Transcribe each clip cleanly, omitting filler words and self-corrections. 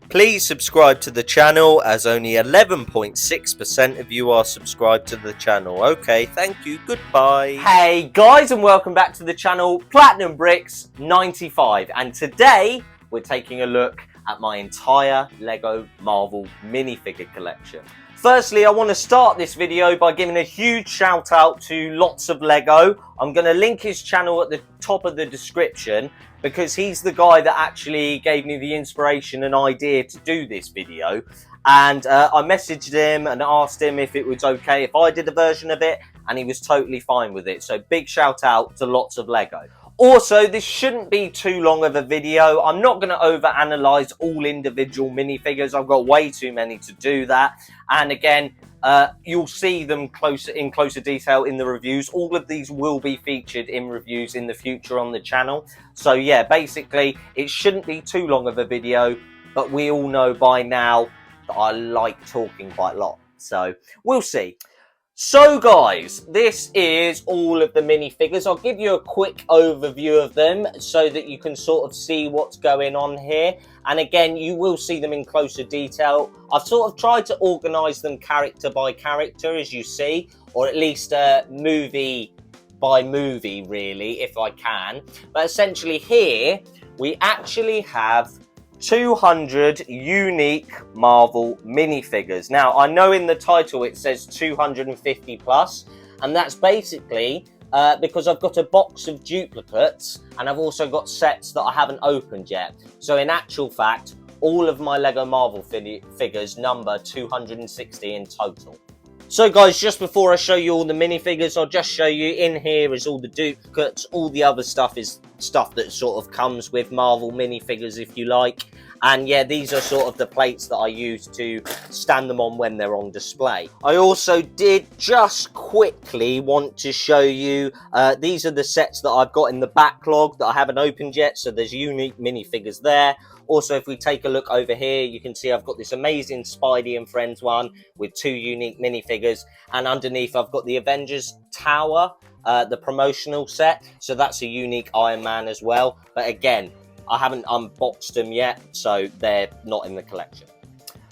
Please subscribe to the channel, as only 11.6% of you are subscribed to the channel. Okay, thank you, goodbye. Hey guys, and welcome back to the channel Platinum Bricks 95, and today we're taking a look at my entire LEGO Marvel minifigure collection. Firstly, I want to start this video by giving a huge shout out to Lots of Lego. I'm going to link his channel at the top of the description because he's the guy that actually gave me the inspiration and idea to do this video. And I messaged him and asked him if it was okay if I did a version of it, and he was totally fine with it. So big shout out to Lots of Lego. Also, this shouldn't be too long of a video. I'm not going to overanalyze all individual minifigures. I've got way too many to do that. And again, you'll see them in closer detail in the reviews. All of these will be featured in reviews in the future on the channel. So yeah, basically, it shouldn't be too long of a video. But we all know by now that I like talking quite a lot. So we'll see. So guys, this is all of the minifigures. I'll give you a quick overview of them so that you can sort of see what's going on here. And again, you will see them in closer detail. I've sort of tried to organise them character by character, as you see, or at least movie by movie, really, if I can. But essentially here, we actually have 200 unique Marvel minifigures. Now, I know in the title it says 250 plus, and that's basically because I've got a box of duplicates, and I've also got sets that I haven't opened yet. So in actual fact, all of my LEGO Marvel figures number 260 in total. So guys, just before I show you all the minifigures, I'll just show you in here is all the duplicates. All the other stuff is stuff that sort of comes with Marvel minifigures, if you like. And yeah, these are sort of the plates that I use to stand them on when they're on display. I also did just quickly want to show you, these are the sets that I've got in the backlog that I haven't opened yet. So there's unique minifigures there. Also, if we take a look over here, you can see I've got this amazing Spidey and Friends one with 2 unique minifigures. And underneath, I've got the Avengers Tower, the promotional set. So that's a unique Iron Man as well. But again, I haven't unboxed them yet, so they're not in the collection.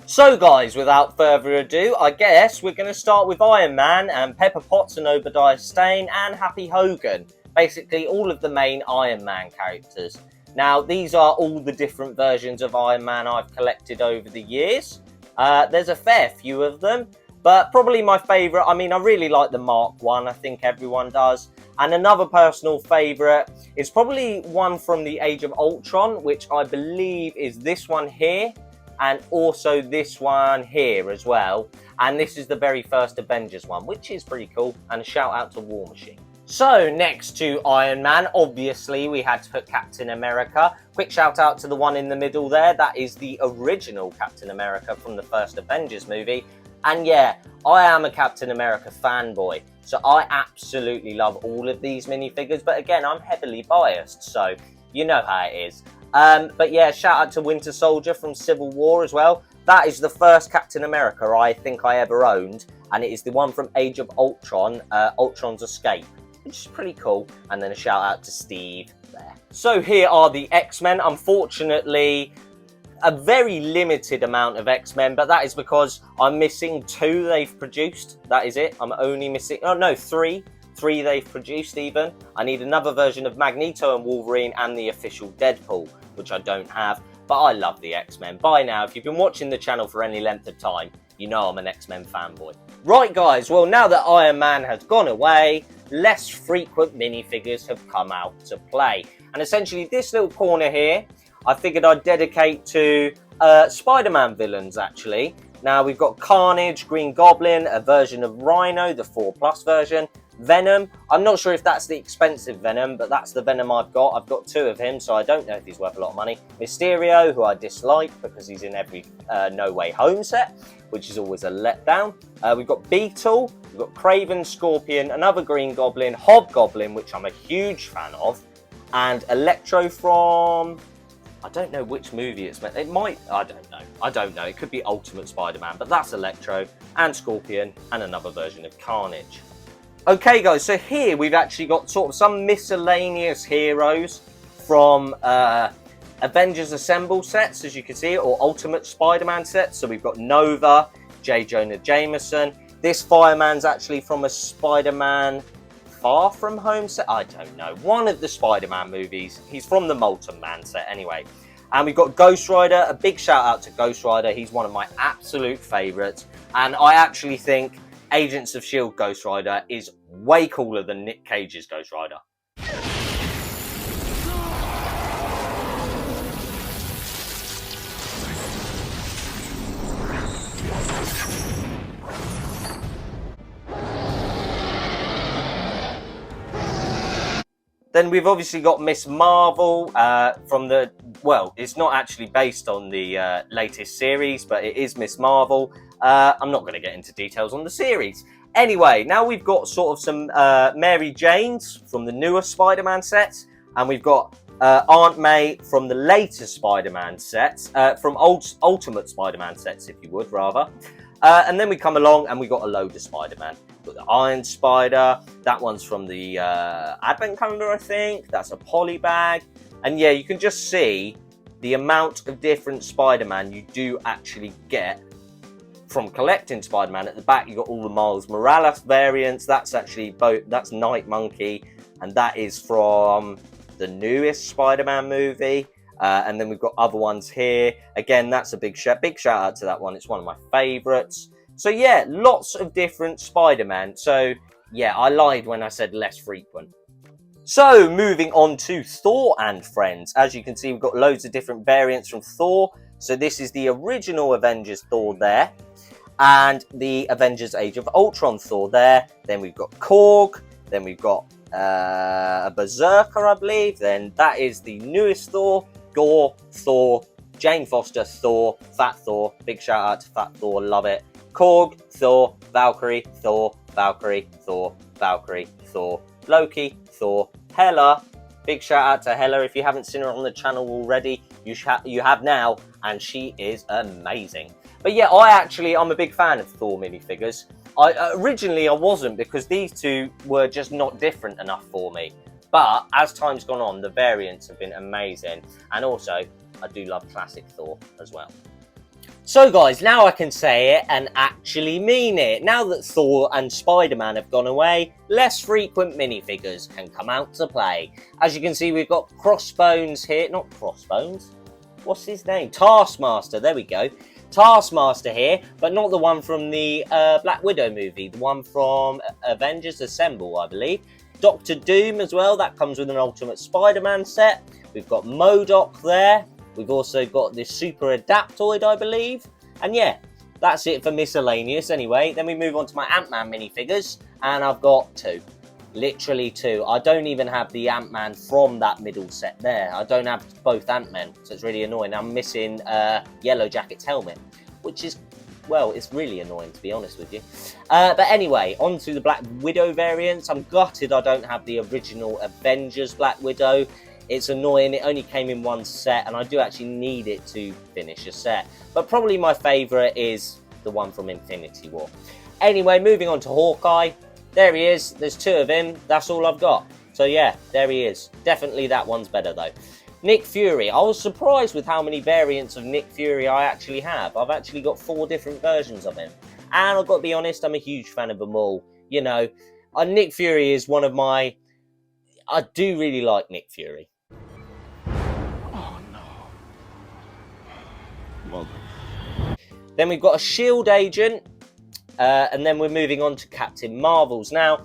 So guys, without further ado, I guess we're going to start with Iron Man and Pepper Potts and Obadiah Stane and Happy Hogan. Basically, all of the main Iron Man characters. Now, these are all the different versions of Iron Man I've collected over the years. There's a fair few of them, but probably my favourite, I mean, I really like the Mark 1, I think everyone does. And another personal favourite is probably one from the Age of Ultron, which I believe is this one here, and also this one here as well. And this is the very first Avengers one, which is pretty cool, and a shout out to War Machine. So, next to Iron Man, obviously, we had to put Captain America. Quick shout out to the one in the middle there. That is the original Captain America from the first Avengers movie. And yeah, I am a Captain America fanboy. So I absolutely love all of these minifigures. But again, I'm heavily biased, so you know how it is. But yeah, shout out to Winter Soldier from Civil War as well. That is the first Captain America I think I ever owned. And it is the one from Age of Ultron, Ultron's Escape, which is pretty cool. And then a shout out to Steve there. So here are the X-Men. Unfortunately, a very limited amount of X-Men, but that is because I'm missing 2 they've produced. That is it. I'm only missing, oh no, 3 they've produced even. I need another version of Magneto and Wolverine and the official Deadpool, which I don't have, but I love the X-Men. By now, if you've been watching the channel for any length of time, you know I'm an X-Men fanboy. Right guys, well now that Iron Man has gone away, less frequent minifigures have come out to play. And essentially this little corner here, I figured I'd dedicate to Spider-Man villains, actually. Now, we've got Carnage, Green Goblin, a version of Rhino, the 4+ version. Venom, I'm not sure if that's the expensive Venom, but that's the Venom I've got. I've got 2 of him, so I don't know if he's worth a lot of money. Mysterio, who I dislike because he's in every No Way Home set, which is always a letdown. We've got Beetle, we've got Kraven, Scorpion, another Green Goblin, Hobgoblin, which I'm a huge fan of, and Electro from... I don't know which movie it's meant. It might, I don't know. It could be Ultimate Spider-Man, but that's Electro and Scorpion and another version of Carnage. Okay guys, so here we've actually got sort of some miscellaneous heroes from Avengers Assemble sets, as you can see, or Ultimate Spider-Man sets. So we've got Nova, J. Jonah Jameson. This Fireman's actually from a Spider-Man Far From Home set. I don't know. One of the Spider-Man movies. He's from the Molten Man set anyway. And we've got Ghost Rider. A big shout out to Ghost Rider. He's one of my absolute favourites. And I actually think Agents of S.H.I.E.L.D. Ghost Rider is way cooler than Nick Cage's Ghost Rider. Then we've obviously got Miss Marvel from the, well, it's not actually based on the latest series, but it is Miss Marvel. I'm not going to get into details on the series. Anyway, now we've got sort of some Mary Janes from the newer Spider-Man sets, and we've got Aunt May from the later Spider-Man sets, from Ultimate Spider-Man sets, if you would, rather. And then we come along and we got a load of Spider-Man. We've got the Iron Spider, that one's from the Advent Calendar, I think. That's a poly bag. And yeah, you can just see the amount of different Spider-Man you do actually get from collecting Spider-Man. At the back, you've got all the Miles Morales variants. That's actually that's Night Monkey, and that is from the newest Spider-Man movie. And then we've got other ones here. Again, that's a big shout out to that one. It's one of my favourites. So yeah, lots of different Spider-Man. So yeah, I lied when I said less frequent. So moving on to Thor and Friends. As you can see, we've got loads of different variants from Thor. So this is the original Avengers Thor there. And the Avengers Age of Ultron Thor there. Then we've got Korg. Then we've got a Berserker, I believe. Then that is the newest Thor. Gore, Thor, Jane Foster, Thor, Fat Thor. Big shout out to Fat Thor, love it. Korg, Thor, Valkyrie, Thor, Valkyrie, Thor, Valkyrie, Thor, Loki, Thor, Hela. Big shout out to Hela. If you haven't seen her on the channel already, you have now, and she is amazing. But yeah, I'm a big fan of Thor minifigures. Originally I wasn't, because these two were just not different enough for me. But as time's gone on, the variants have been amazing. And also, I do love classic Thor as well. So guys, now I can say it and actually mean it. Now that Thor and Spider-Man have gone away, less frequent minifigures can come out to play. As you can see, we've got Crossbones here. Not Crossbones. What's his name? Taskmaster. There we go. Taskmaster here, but not the one from the Black Widow movie. The one from Avengers Assemble, I believe. Doctor Doom as well, that comes with an Ultimate Spider-Man set. We've got MODOK there. We've also got this Super Adaptoid, I believe. And yeah, that's it for miscellaneous anyway. Then we move on to my Ant-Man minifigures, and I've got two. Literally two. I don't even have the Ant-Man from that middle set there. I don't have both Ant-Men, so it's really annoying. I'm missing Yellow Jacket's helmet, which is, well, it's really annoying, to be honest with you. But anyway, on to the Black Widow variants. I'm gutted I don't have the original Avengers Black Widow. It's annoying. It only came in one set, and I do actually need it to finish a set. But probably my favourite is the one from Infinity War. Anyway, moving on to Hawkeye. There he is. There's two of him. That's all I've got. So yeah, there he is. Definitely that one's better though. Nick Fury. I was surprised with how many variants of Nick Fury I actually have. I've actually got 4 different versions of him. And I've got to be honest, I'm a huge fan of them all. You know, Nick Fury is one of my... I do really like Nick Fury. Oh no. Well... Then we've got a S.H.I.E.L.D. agent. And then we're moving on to Captain Marvel's. Now,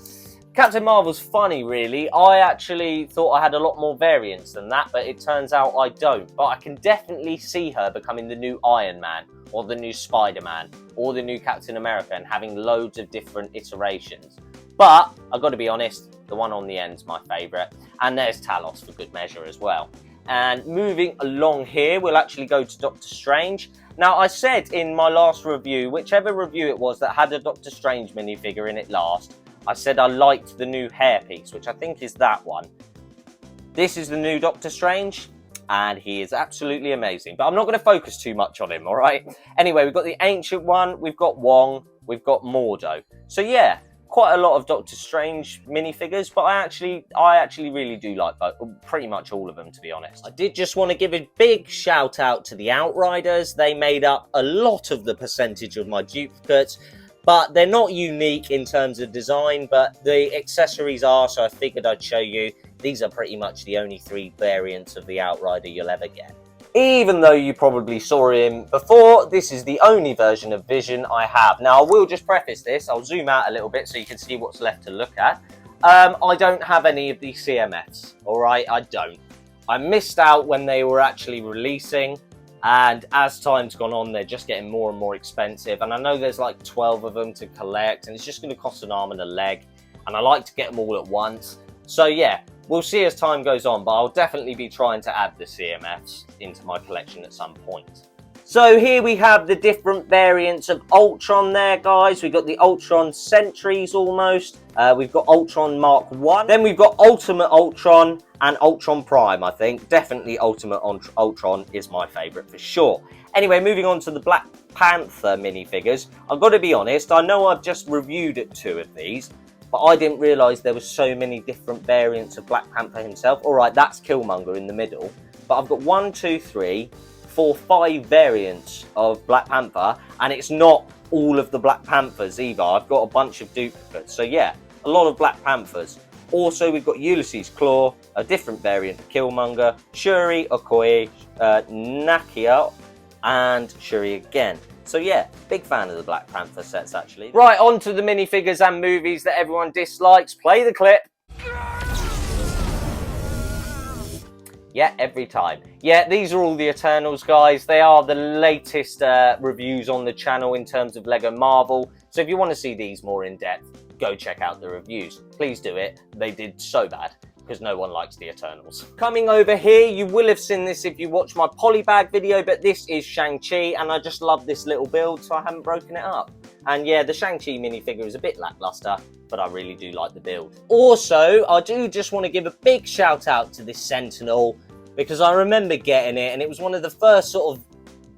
Captain Marvel's funny, really. I actually thought I had a lot more variants than that, but it turns out I don't. But I can definitely see her becoming the new Iron Man, or the new Spider-Man, or the new Captain America, and having loads of different iterations. But, I've got to be honest, the one on the end's my favourite. And there's Talos for good measure as well. And moving along here, we'll actually go to Doctor Strange. Now, I said in my last review, whichever review it was that had a Doctor Strange minifigure in it last, I said I liked the new hairpiece, which I think is that one. This is the new Doctor Strange, and he is absolutely amazing. But I'm not going to focus too much on him, all right? Anyway, we've got the Ancient One, we've got Wong, we've got Mordo. So yeah, quite a lot of Doctor Strange minifigures, but I actually really do like pretty much all of them, to be honest. I did just want to give a big shout out to the Outriders. They made up a lot of the percentage of my duplicates, but they're not unique in terms of design, but the accessories are, so I figured I'd show you. These are pretty much the only 3 variants of the Outrider you'll ever get. Even though you probably saw him before, this is the only version of Vision I have. Now, I will just preface this. I'll zoom out a little bit so you can see what's left to look at. I don't have any of the CMFs, all right? I don't. I missed out when they were actually releasing, and as time's gone on, they're just getting more and more expensive. And I know there's like 12 of them to collect, and it's just going to cost an arm and a leg, and I like to get them all at once. So, yeah. We'll see as time goes on, but I'll definitely be trying to add the CMFs into my collection at some point. So here we have the different variants of Ultron there, guys. We've got the Ultron Sentries almost. We've got Ultron Mark 1. Then we've got Ultimate Ultron and Ultron Prime, I think. Definitely Ultimate Ultron is my favourite for sure. Anyway, moving on to the Black Panther minifigures. I've got to be honest, I know I've just reviewed 2 of these, but I didn't realise there were so many different variants of Black Panther himself. Alright, that's Killmonger in the middle. But I've got 1, 2, 3, 4, 5 variants of Black Panther. And it's not all of the Black Panthers either. I've got a bunch of duplicates. So yeah, a lot of Black Panthers. Also, we've got Ulysses Claw, a different variant of Killmonger. Shuri, Okoye, Nakia, and Shuri again. So yeah, big fan of the Black Panther sets actually. Right, on to the minifigures and movies that everyone dislikes. Play the clip. Yeah, every time. Yeah, these are all the Eternals, guys. They are the latest reviews on the channel in terms of Lego Marvel. So if you want to see these more in depth, go check out the reviews. Please do it. They did so bad, because no one likes the Eternals. Coming over here, you will have seen this if you watched my polybag video, but this is Shang-Chi, and I just love this little build, so I haven't broken it up. And yeah, the Shang-Chi minifigure is a bit lackluster, but I really do like the build. Also, I do just want to give a big shout out to this Sentinel, because I remember getting it, and it was one of the first sort of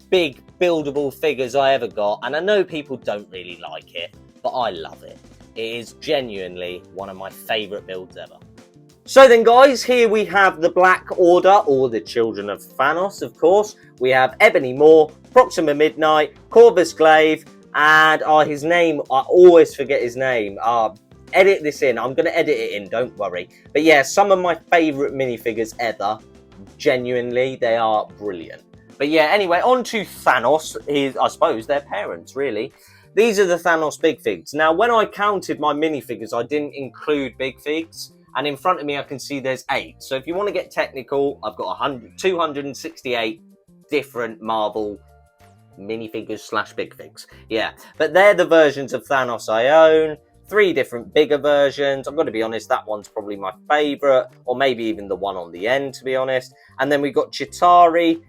big buildable figures I ever got, and I know people don't really like it, but I love it. It is genuinely one of my favourite builds ever. So then, guys, here we have the Black Order, or the Children of Thanos, of course. We have Ebony Maw, Proxima Midnight, Corvus Glaive, and his name, I always forget his name. Edit this in. I'm going to edit it in, don't worry. But yeah, some of my favourite minifigures ever. Genuinely, they are brilliant. But yeah, anyway, on to Thanos. I suppose their parents, really. These are the Thanos Bigfigs. Now, when I counted my minifigures, I didn't include Bigfigs. And in front of me, I can see there's 8. So if you want to get technical, I've got 268 different Marvel minifigures / Bigfigs. Yeah, but they're the versions of Thanos I own. 3 different bigger versions. I'm going to be honest, that one's probably my favourite, or maybe even the one on the end, to be honest. And then we've got Chitauri,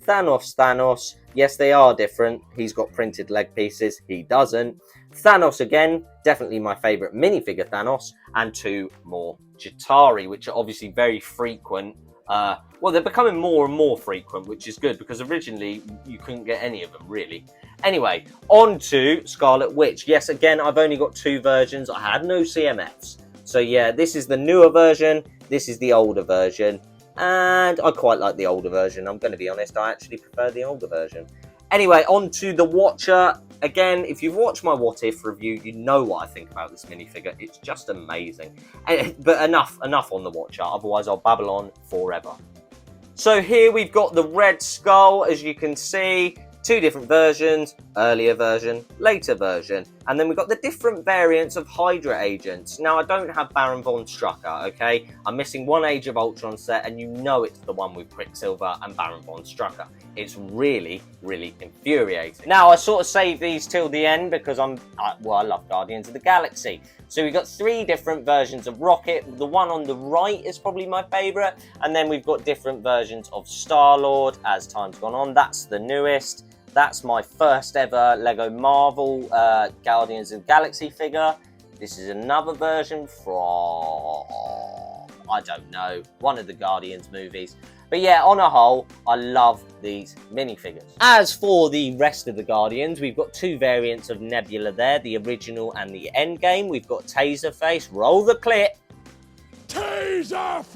Thanos. Yes, they are different. He's got printed leg pieces. He doesn't. Thanos again, definitely my favourite minifigure Thanos, and 2 more Chitauri, which are obviously very frequent. Well, they're becoming more and more frequent, which is good, because originally you couldn't get any of them, really. Anyway, on to Scarlet Witch. Yes, again, I've only got 2 versions. I had no CMFs. So yeah, this is the newer version. This is the older version. And I quite like the older version. I'm going to be honest, I actually prefer the older version. Anyway, on to the Watcher. Again, if you've watched my What If review, you know what I think about this minifigure. It's just amazing. But enough on the Watcher, otherwise I'll babble on forever. So here we've got the Red Skull, as you can see. 2 different versions, earlier version, later version. And then we've got the different variants of Hydra agents. Now, I don't have Baron Von Strucker, okay? I'm missing 1 Age of Ultron set, and you know it's the one with Quicksilver and Baron Von Strucker. It's really, really infuriating. Now, I sort of saved these till the end because I love Guardians of the Galaxy. So we've got 3 different versions of Rocket. The one on the right is probably my favourite. And then we've got different versions of Star-Lord as time's gone on. That's the newest. That's my first ever Lego Marvel Guardians of the Galaxy figure. This is another version from, I don't know, one of the Guardians movies. But yeah, on a whole, I love these minifigures. As for the rest of the Guardians, we've got two variants of Nebula there, the original and the Endgame. We've got Taserface, roll the clip. Taserface!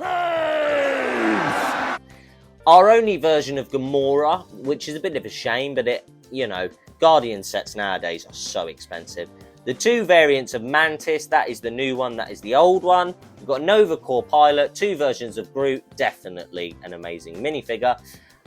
Our only version of Gamora, which is a bit of a shame, but it, you know, Guardian sets nowadays are so expensive. The two variants of Mantis, that is the new one, that is the old one. We've got Nova Corps Pilot, two versions of Groot, definitely an amazing minifigure.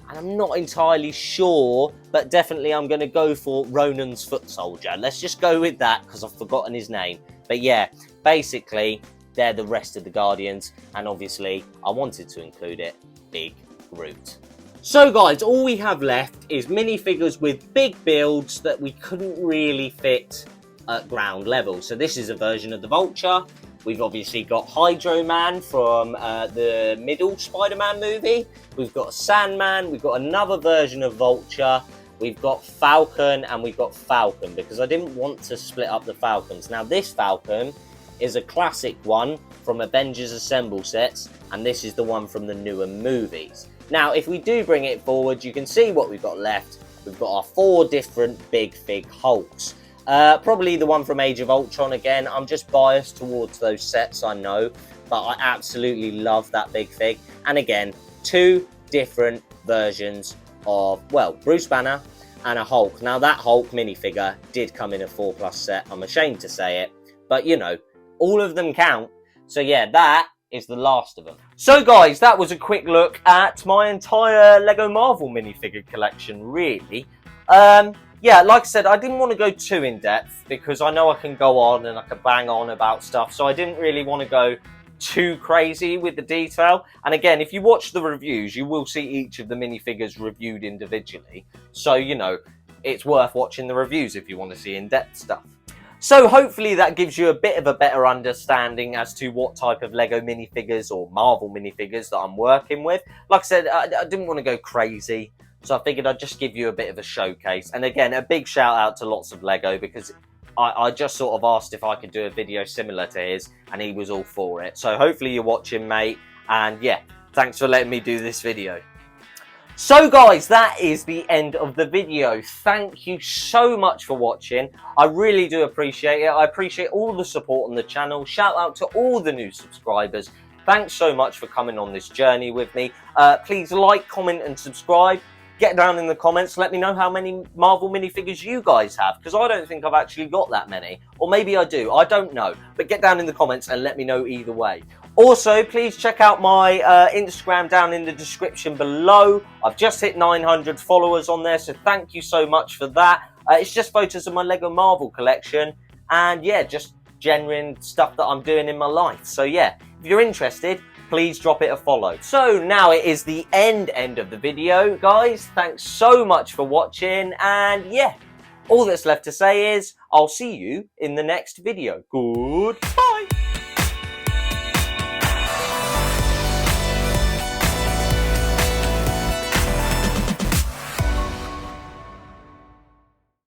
And I'm not entirely sure, but definitely I'm going to go for Ronan's Foot Soldier. Let's just go with that, because I've forgotten his name. But yeah, basically, they're the rest of the Guardians, and obviously, I wanted to include it, Big Groot. So guys, all we have left is minifigures with big builds that we couldn't really fit at ground level. So this is a version of the Vulture. We've obviously got Hydro Man from the middle Spider-Man movie. We've got Sandman. We've got another version of Vulture. We've got Falcon, and we've got Falcon, because I didn't want to split up the Falcons. Now this Falcon is a classic one from Avengers Assemble sets, and this is the one from the newer movies. Now, if we do bring it forward, you can see what we've got left. We've got our 4 different Big Fig Hulks. Probably the one from Age of Ultron again. I'm just biased towards those sets, I know, but I absolutely love that Big Fig. And again, 2 different versions of, well, Bruce Banner and a Hulk. Now, that Hulk minifigure did come in a 4+ set. I'm ashamed to say it, but you know, all of them count. So yeah, that is the last of them. So guys, that was a quick look at my entire Lego Marvel minifigure collection, really. Yeah, like I said, I didn't want to go too in-depth, because I know I can go on and I can bang on about stuff, so I didn't really want to go too crazy with the detail. And again, if you watch the reviews, you will see each of the minifigures reviewed individually. So, you know, it's worth watching the reviews if you want to see in-depth stuff. So hopefully that gives you a bit of a better understanding as to what type of Lego minifigures or Marvel minifigures that I'm working with. Like I said, I didn't want to go crazy, so I figured I'd just give you a bit of a showcase. And again, a big shout out to Lots of Lego, because I just sort of asked if I could do a video similar to his, and he was all for it. So hopefully you're watching, mate. And yeah, thanks for letting me do this video. So guys, that is the end of the video. Thank you so much for watching. I really do appreciate it. I appreciate all the support on the channel. Shout out to all the new subscribers. Thanks so much for coming on this journey with me. Please like, comment and subscribe. Get down in the comments. Let me know how many Marvel minifigures you guys have, because I don't think I've actually got that many. Or maybe I do. I don't know. But get down in the comments and let me know either way. Also, please check out my Instagram down in the description below. I've just hit 900 followers on there, so thank you so much for that. It's just photos of my Lego Marvel collection, and yeah, just genuine stuff that I'm doing in my life. So yeah, if you're interested, please drop it a follow. So now it is the end of the video, guys. Thanks so much for watching, and yeah, all that's left to say is I'll see you in the next video. Goodbye.